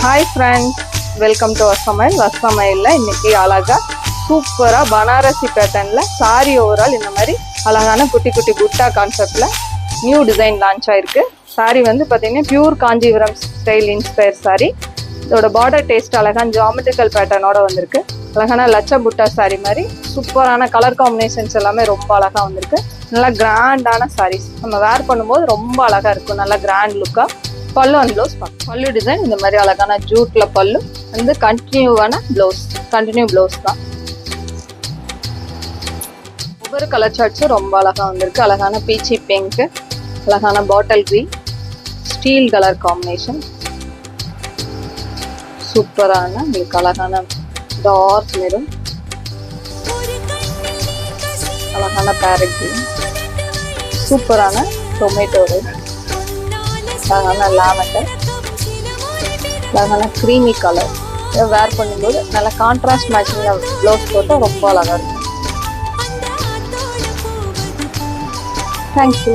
Hi friends, welcome to வசமையில் இன்னைக்கு அழகா சூப்பராக பனாரசி பேட்டர்னில் சாரி ஓவரால் இந்த மாதிரி அழகான குட்டி குட்டி குட்டா கான்செப்டில் நியூ டிசைன் லான்ச் ஆயிருக்கு. சாரி வந்து பார்த்தீங்கன்னா pure Kanchipuram style inspire sorry. இதோட பார்டர் டேஸ்ட் அழகான ஜியாமெட்ரிக்கல் பேட்டர்னோட வந்திருக்கு. அழகான லட்ச புட்டா சாரி மாதிரி சூப்பரான கலர் காம்பினேஷன்ஸ் எல்லாமே ரொம்ப அழகாக வந்திருக்கு. நல்லா கிராண்டான சாரீஸ் நம்ம வேர் பண்ணும்போது ரொம்ப அழகாக இருக்கும். நல்லா கிராண்ட் லுக்காக பல்லு அண்ட் ப்ளவுஸ் பல்லு டிசைன் இந்த மாதிரி அழகான ஜூட்ல பல்லு வந்து கண்டினியூ ப்ளவுஸ் தான். ஒவ்வொரு கலர் சார்ட்ஸும் ரொம்ப அழகா வந்திருக்கு. அழகான பீச்சி பிங்க், அழகான bottle green, steel colour combination, சூப்பரான உங்களுக்கு அழகான டார்க் மெரூன், அழகான பேரட் கிரீன், சூப்பரான டொமேட்டோ ரெட், அழகான லாவெண்டர், அழகான க்ரீமி கலர். இதை வேர் பண்ணும்போது நல்லா கான்ட்ராஸ்ட் மேட்சிங்கில் ப்ளவுஸ் போட்டால் ரொம்ப அழகாக இருக்கும். தேங்க்யூ.